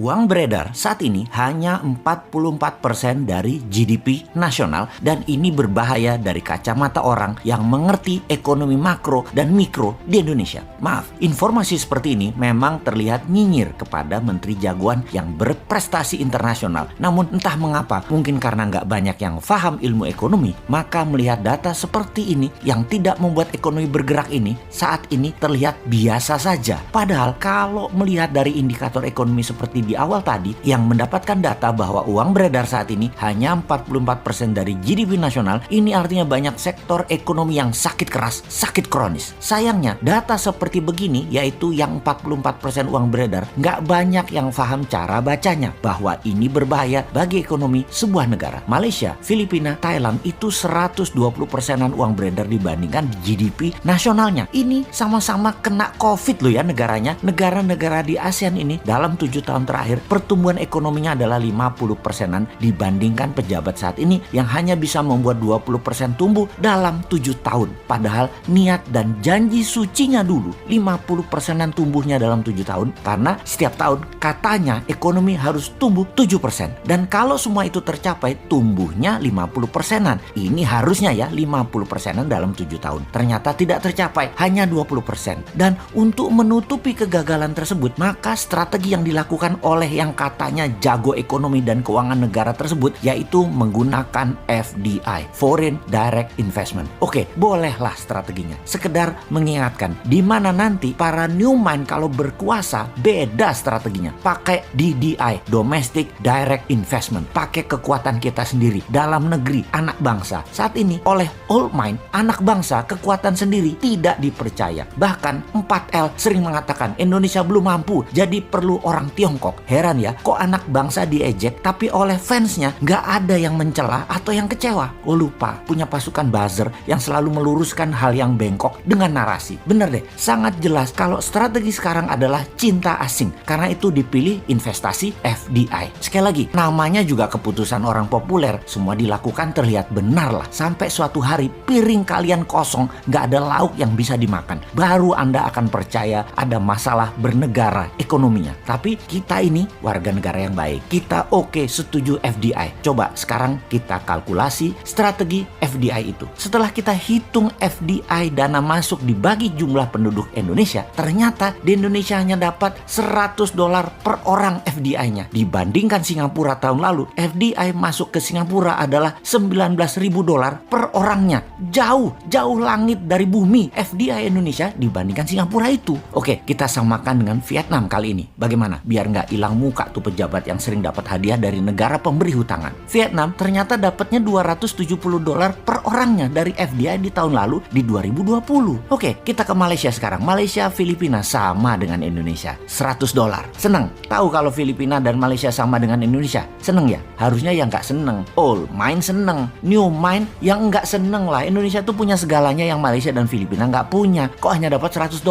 Uang beredar saat ini hanya 44% dari GDP nasional dan ini berbahaya dari kacamata orang yang mengerti ekonomi makro dan mikro di Indonesia. Maaf, informasi seperti ini memang terlihat nyinyir kepada menteri jagoan yang berprestasi internasional. Namun entah mengapa, mungkin karena nggak banyak yang paham ilmu ekonomi, maka melihat data seperti ini yang tidak membuat ekonomi bergerak ini saat ini terlihat biasa saja. Padahal kalau melihat dari indikator ekonomi seperti di awal tadi yang mendapatkan data bahwa uang beredar saat ini hanya 44% dari GDP nasional, ini artinya banyak sektor ekonomi yang sakit keras, sakit kronis. Sayangnya data seperti begini, yaitu yang 44% uang beredar, nggak banyak yang paham cara bacanya bahwa ini berbahaya bagi ekonomi sebuah negara. Malaysia, Filipina, Thailand itu 120%-an uang beredar dibandingkan GDP nasionalnya. Ini sama-sama kena COVID loh ya negaranya. Negara-negara di ASEAN ini dalam 7 tahun terakhir pertumbuhan ekonominya adalah 50%-an dibandingkan pejabat saat ini yang hanya bisa membuat 20% tumbuh dalam 7 tahun. Padahal niat dan janji sucinya dulu 50%-an tumbuhnya dalam 7 tahun karena setiap tahun katanya ekonomi harus tumbuh 7%. Dan kalau semua itu tercapai tumbuhnya 50%-an. Ini harusnya ya 50%-an dalam 7 tahun. Ternyata tidak tercapai, hanya 20%. Dan untuk menutupi kegagalan tersebut, maka strategi yang dilakukan oleh yang katanya jago ekonomi dan keuangan negara tersebut yaitu menggunakan FDI, Foreign Direct Investment. Oke, bolehlah strateginya. Sekedar mengingatkan di mana nanti para new mind kalau berkuasa beda strateginya. Pakai DDI, Domestic Direct Investment. Pakai kekuatan kita sendiri dalam negeri, anak bangsa. Saat ini oleh old mind, anak bangsa kekuatan sendiri tidak dipercaya. Bahkan 4L sering mengatakan Indonesia belum mampu, jadi perlu orang Tiongkok. Heran ya, kok anak bangsa diejek tapi oleh fansnya nggak ada yang mencela atau yang kecewa. Oh lupa, punya pasukan buzzer yang selalu meluruskan hal yang bengkok dengan narasi. Bener deh, sangat jelas kalau strategi sekarang adalah cinta asing. Karena itu dipilih investasi FDI. Sekali lagi, namanya juga keputusan orang populer. Semua dilakukan terlihat benar lah. Sampai suatu hari piring kalian kosong, nggak ada lauk yang bisa dimakan. Baru Anda akan percaya ada masalah bernegara ekonominya. Tapi kita ini warga negara yang baik. Kita oke, setuju FDI. Coba sekarang kita kalkulasi strategi FDI itu. Setelah kita hitung FDI dana masuk dibagi jumlah penduduk Indonesia, ternyata di Indonesia hanya dapat $100 per orang FDI-nya. Dibandingkan Singapura tahun lalu, FDI masuk ke Singapura adalah $19.000 per orangnya. Jauh langit dari bumi FDI Indonesia dibandingkan Singapura itu. Oke, kita samakan dengan Vietnam kali ini. Bagaimana? Biar nggak hilang muka tuh pejabat yang sering dapat hadiah dari negara pemberi hutangan. Vietnam ternyata dapatnya $270 per orangnya dari FDI di tahun lalu di 2020. Oke, kita ke Malaysia sekarang. Malaysia, Filipina sama dengan Indonesia. $100. Seneng? Tahu kalau Filipina dan Malaysia sama dengan Indonesia? Seneng ya? Harusnya yang nggak seneng. Old mind seneng. New mind yang nggak seneng lah. Indonesia tuh punya segalanya yang Malaysia dan Filipina nggak punya. Kok hanya dapat $100?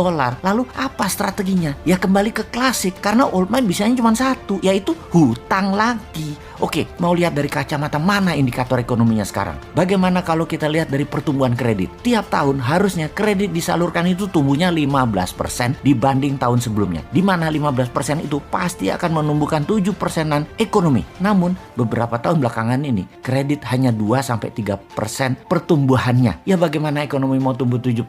Lalu apa strateginya? Ya kembali ke klasik. Karena old mind bisanya cuma satu, yaitu hutang lagi. Oke, mau lihat dari kacamata mana indikator ekonominya sekarang? Bagaimana kalau kita lihat dari pertumbuhan kredit? Tiap tahun harusnya kredit disalurkan itu tumbuhnya 15% dibanding tahun sebelumnya. Di mana 15% itu pasti akan menumbuhkan 7%-an ekonomi. Namun, beberapa tahun belakangan ini, kredit hanya 2-3% pertumbuhannya. Ya bagaimana ekonomi mau tumbuh 7%?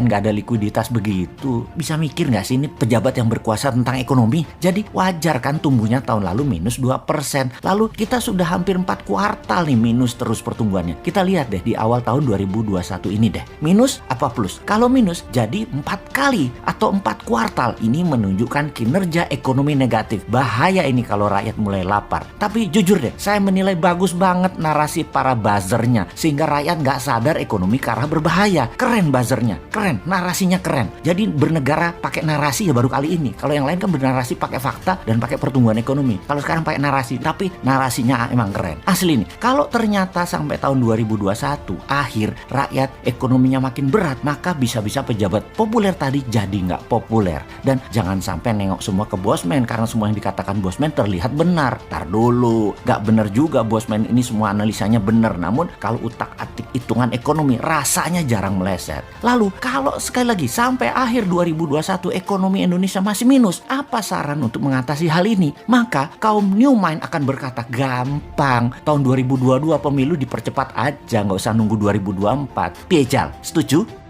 Gak ada likuiditas begitu. Bisa mikir gak sih ini pejabat yang berkuasa tentang ekonomi? Jadi wajar kan tumbuhnya tahun lalu minus 2%. Lalu kita sudah hampir 4 kuartal nih minus terus pertumbuhannya. Kita lihat deh di awal tahun 2021 ini deh. Minus apa plus? Kalau minus jadi 4 kali atau 4 kuartal. Ini menunjukkan kinerja ekonomi negatif. Bahaya ini kalau rakyat mulai lapar. Tapi jujur deh, saya menilai bagus banget narasi para buzzernya. Sehingga rakyat nggak sadar ekonomi ke arah berbahaya. Keren buzzernya, keren. Narasinya keren. Jadi bernegara pakai narasi ya baru kali ini. Kalau yang lain kan bernarasi pakai fakta dan pakai pertumbuhan ekonomi. Kalau sekarang pakai narasi. Tapi narasi narasinya emang keren. Asli nih, kalau ternyata sampai tahun 2021 akhir rakyat ekonominya makin berat, maka bisa-bisa pejabat populer tadi jadi nggak populer. Dan jangan sampai nengok semua ke Bosman karena semua yang dikatakan Bosman terlihat benar. Tar dulu, nggak benar juga Bosman ini semua analisanya benar. Namun kalau utak-atik hitungan ekonomi rasanya jarang meleset. Lalu kalau sekali lagi sampai akhir 2021 ekonomi Indonesia masih minus, apa saran untuk mengatasi hal ini? Maka kaum New Mind akan berkata gampang, tahun 2022 pemilu dipercepat aja, nggak usah nunggu 2024. Piejal, setuju?